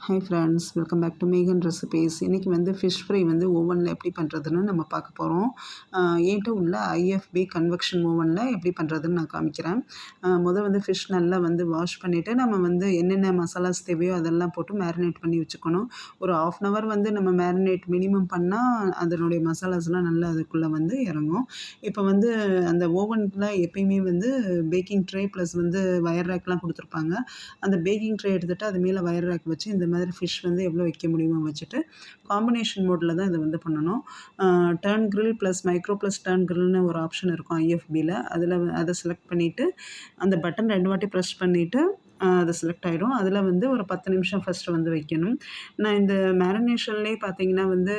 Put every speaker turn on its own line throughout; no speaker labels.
Hi friends, welcome back to Megan recipes. இன்றைக்கி வந்து fish fry வந்து ஓவனில் எப்படி பண்ணுறதுன்னு நம்ம பார்க்க போகிறோம். என்கிட்ட உள்ள ஐஎஃப்பி கன்வெக்ஷன் ஓவனில் எப்படி பண்ணுறதுன்னு நான் காமிக்கிறேன். வந்து ஃபிஷ் நல்லா வந்து வாஷ் பண்ணிவிட்டு நம்ம வந்து என்னென்ன மசாலாஸ் தேவையோ அதெல்லாம் போட்டு மேரினேட் பண்ணி வச்சுக்கணும். ஒரு 1/2 அன் ஹவர் வந்து நம்ம மேரினேட் மினிமம் பண்ணால் அதனுடைய மசாலாஸ்லாம் நல்லா அதுக்குள்ளே வந்து இறங்கும். இப்போ வந்து அந்த ஓவனில் எப்பயுமே வந்து பேக்கிங் ட்ரே ப்ளஸ் வந்து வயர் ரேக்லாம் கொடுத்துருப்பாங்க. அந்த பேக்கிங் ட்ரே எடுத்துகிட்டு அது மேலே வயர் ரேக் வச்சு இந்த மாதிரி ஃபிஷ் வந்து எவ்வளோ வைக்க முடியுமோ வச்சுட்டு காம்பினேஷன் மோடில் தான் இதை வந்து பண்ணணும். Turn grill plus micro plus turn கிரில்னு ஒரு ஆப்ஷன் இருக்கும் ஐஎஃப்பியில். அதை செலக்ட் பண்ணிவிட்டு அந்த பட்டன் 2 வாட்டி ப்ரெஸ் பண்ணிவிட்டு அது செலக்ட் ஆயிடும். அதில் வந்து ஒரு 10 நிமிஷம் ஃபஸ்ட்டு வந்து வைக்கணும். நான் இந்த மேரினேஷன்லேயே பார்த்தீங்கன்னா வந்து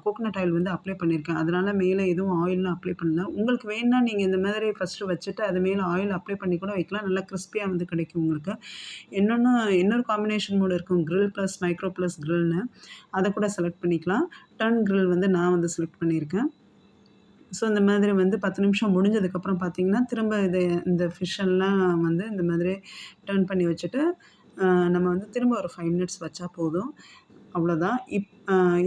கோகனட் ஆயில் வந்து அப்ளை பண்ணியிருக்கேன். அதனால மேலே எதுவும் ஆயில்லாம் அப்ளை பண்ணல. உங்களுக்கு வேணுனா நீங்கள் இந்த மாதிரி ஃபஸ்ட்டு வச்சுட்டு அது மேலே ஆயில் அப்ளை பண்ணி கூட வைக்கலாம். நல்லா கிறிஸ்பியாக வந்து கிடைக்கும் உங்களுக்கு. இன்னொரு காம்பினேஷன் மோடு இருக்கும், கிரில் ப்ளஸ் மைக்ரோ ப்ளஸ் கிரில்னு. அதை கூட செலக்ட் பண்ணிக்கலாம். டர்ன் கிரில் வந்து நான் வந்து செலக்ட் பண்ணியிருக்கேன். ஸோ இந்த மாதிரி வந்து 10 நிமிஷம் முடிஞ்சதுக்கப்புறம் பார்த்தீங்கன்னா, திரும்ப இந்த ஃபிஷ் எல்லாம் வந்து இந்த மாதிரி டர்ன் பண்ணி வச்சுட்டு, நம்ம வந்து திரும்ப ஒரு 5 மினிட்ஸ் வச்சா போதும். அவ்வளோதான்.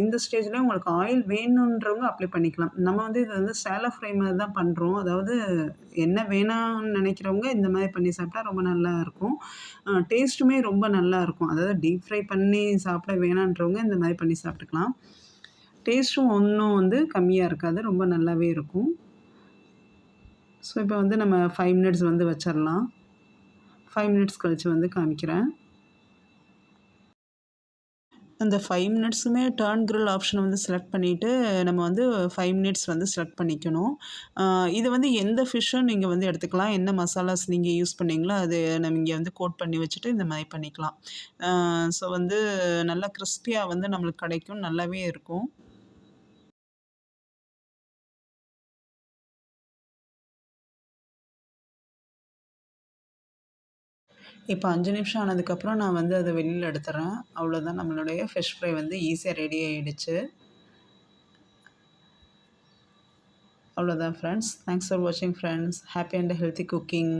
இந்த ஸ்டேஜ்ல உங்களுக்கு ஆயில் வேணுன்றவங்க அப்ளை பண்ணிக்கலாம். நம்ம வந்து இத வந்து ஷாலோ ஃப்ரை மாரி தான் பண்றோம். அதாவது எண்ணெய் வேணான்னு நெனைக்கிறவங்க இந்த மாரி பண்ணி சாப்பிட்டா ரொம்ப நல்லாயிருக்கும். டேஸ்ட்டுமே ரொம்ப நல்லாயிருக்கும். அதாவது டீப் ஃப்ரை பண்ணி சாப்பிட வேணான்றவங்க இந்த மாரி பண்ணி சாப்பிட்டுக்கலாம். டேஸ்ட்டும் ஒண்ணும் வந்து கம்மியா இருக்காது. ரொம்ப நல்லாவே இருக்கும். ஸோ இப்போ வந்து நம்ம 5 மினிட்ஸ் வந்து வச்சிரலாம். 5 மினிட்ஸ் கழிச்சு வந்து காமிக்கிறேன். அந்த 5 மினிட்ஸுமே டர்ன் கிரில் ஆப்ஷன வந்து செலக்ட் பண்ணிவிட்டு, நம்ம வந்து 5 மினிட்ஸ் வந்து செலக்ட் பண்ணிக்கணும். இது வந்து எந்த ஃபிஷ்ஷும் நீங்க வந்து எடுத்துக்கலாம். என்ன மசாலாஸ் நீங்க யூஸ் பண்ணீங்களோ, அது நம்ம இங்க வந்து கோட் பண்ணி வச்சுட்டு இந்த மாரி பண்ணிக்கலாம். ஸோ வந்து நல்லா கிறிஸ்பியா வந்து நம்மளுக்கு கிடைக்கும். நல்லாவே இருக்கும். இப்போ 5 நிமிஷம் ஆனதுக்கப்புறம் நான் வந்து அத வெளில எடுத்துர்றேன். அவ்வளோதான், நம்மளுடைய ஃபிஷ் ஃப்ரை வந்து ஈஸியா ரெடி ஆயிடுச்சு. அவ்வளோதான் ஃப்ரெண்ட்ஸ். தேங்க்ஸ் ஃபார் வாட்சிங் friends. Happy and healthy cooking.